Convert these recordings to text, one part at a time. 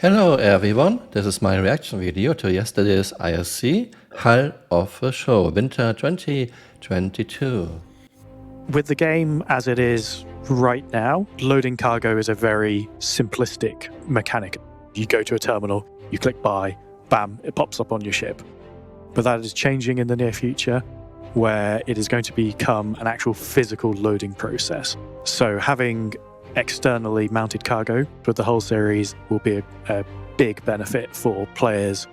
Hello everyone, this is my reaction video to yesterday's ISC Hull of the show, Winter 2022. With the game as it is right now, loading cargo is a very simplistic mechanic. You go to a terminal, you click buy, bam, it pops up on your ship. But that is changing in the near future, where it is going to become an actual physical loading process. So having externally mounted cargo with the Hull series will be a big benefit for players.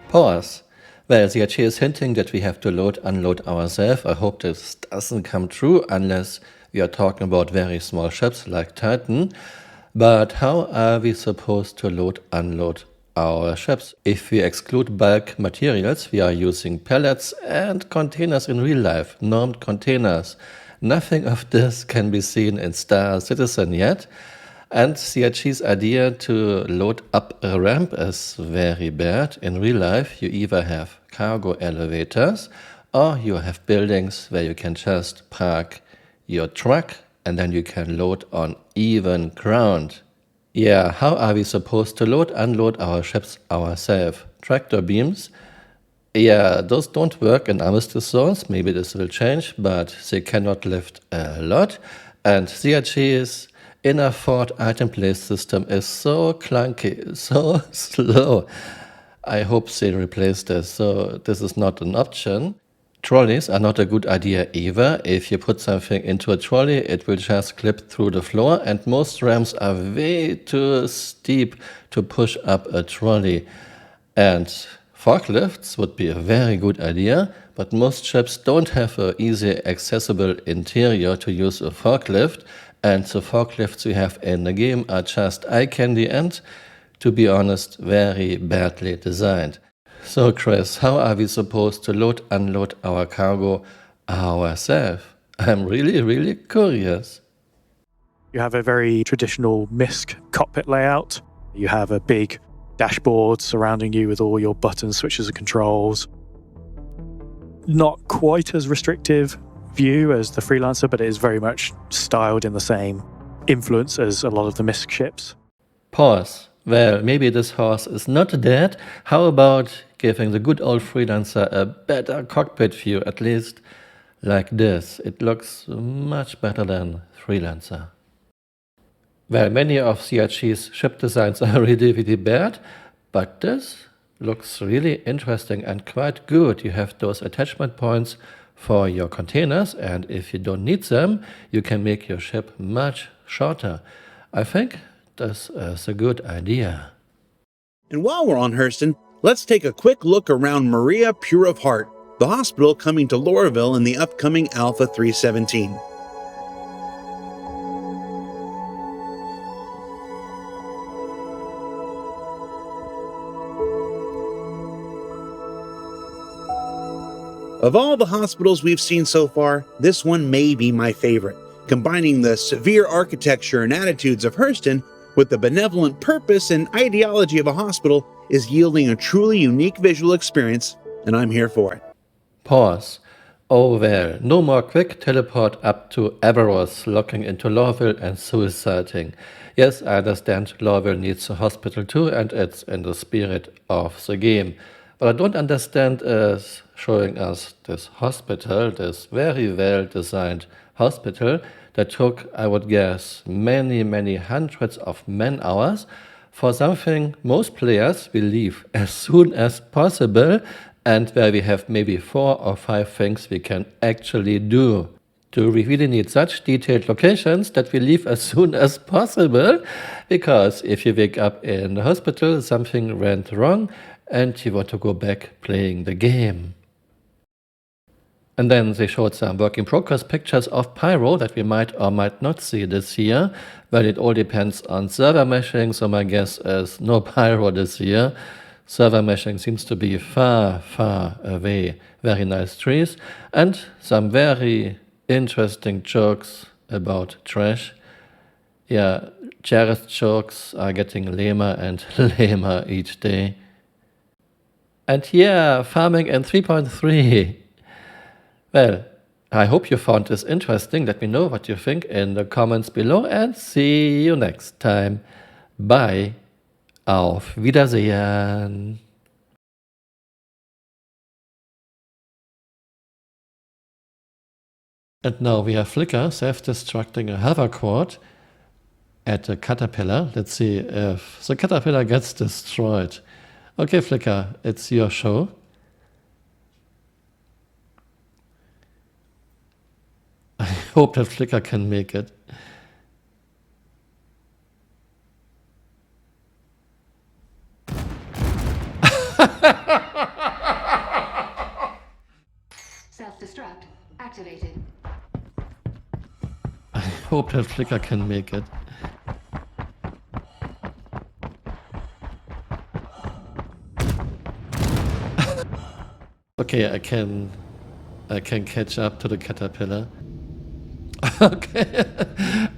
Pause. Well, the RT is hinting that we have to unload ourselves. I hope this doesn't come true unless we are talking about very small ships like Titan. But how are we supposed to unload our ships? If we exclude bulk materials, we are using pallets and containers in real life, normed containers. Nothing of this can be seen in Star Citizen yet, and CRG's idea to load up a ramp is very bad. In real life, you either have cargo elevators or you have buildings where you can just park your truck and then you can load on even ground. Yeah, how are we supposed to unload our ships ourselves? Tractor beams? Yeah, those don't work in armistice zones. Maybe this will change, but they cannot lift a lot. And CRG's inner fort item place system is so clunky, so slow. I hope they replace this, so this is not an option. Trolleys are not a good idea either. If you put something into a trolley, it will just clip through the floor, and most ramps are way too steep to push up a trolley. And forklifts would be a very good idea, but most ships don't have an easy accessible interior to use a forklift, and the forklifts we have in the game are just eye candy and, to be honest, very badly designed. So Chris, how are we supposed to unload our cargo ourselves? I'm really curious. You have a very traditional MISC cockpit layout. You have a big dashboard surrounding you with all your buttons, switches and controls. Not quite as restrictive view as the Freelancer, but it is very much styled in the same influence as a lot of the MISC ships. Pause. Well, maybe this horse is not dead. How about giving the good old Freelancer a better cockpit view, at least like this? It looks much better than Freelancer. Well, many of CRG's ship designs are really bad, but this looks really interesting and quite good. You have those attachment points for your containers, and if you don't need them, you can make your ship much shorter. I think this is a good idea. And while we're on Hurston, let's take a quick look around Maria Pure of Heart, the hospital coming to Lorville in the upcoming Alpha 317. Of all the hospitals we've seen so far, this one may be my favorite. Combining the severe architecture and attitudes of Hurston with the benevolent purpose and ideology of a hospital is yielding a truly unique visual experience, and I'm here for it. Pause. Oh well, no more quick teleport up to Everos, locking into Lorville and suiciding. Yes, I understand Lorville needs a hospital too, and it's in the spirit of the game. What I don't understand is showing us this hospital, this very well-designed hospital that took, I would guess, many hundreds of man-hours for something most players will leave as soon as possible, and where we have maybe 4 or 5 things we can actually do. Do we really need such detailed locations that we leave as soon as possible? Because if you wake up in the hospital, something went wrong, and you want to go back playing the game. And then they showed some work in progress pictures of Pyro that we might or might not see this year. Well, it all depends on server meshing, so my guess is no Pyro this year. Server meshing seems to be far away. Very nice trees and some very interesting jokes about trash. Yeah, Jared's jokes are getting lamer and lamer each day. And yeah, farming in 3.3. Well, I hope you found this interesting. Let me know what you think in the comments below and see you next time. Bye. Auf Wiedersehen. And now we have Flickr self-destructing a hover quad at a caterpillar. Let's see if the caterpillar gets destroyed. Okay, Flickr, it's your show. I hope that Flickr can make it. Self-destruct activated. I hope that Flickr can make it. Okay, I can catch up to the caterpillar. Okay,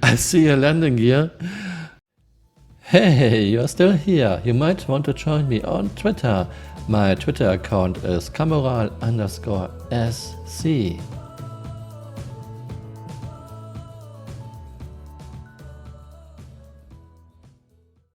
I see a landing gear. Hey, you're still here. You might want to join me on Twitter. My Twitter account is Camural_SC.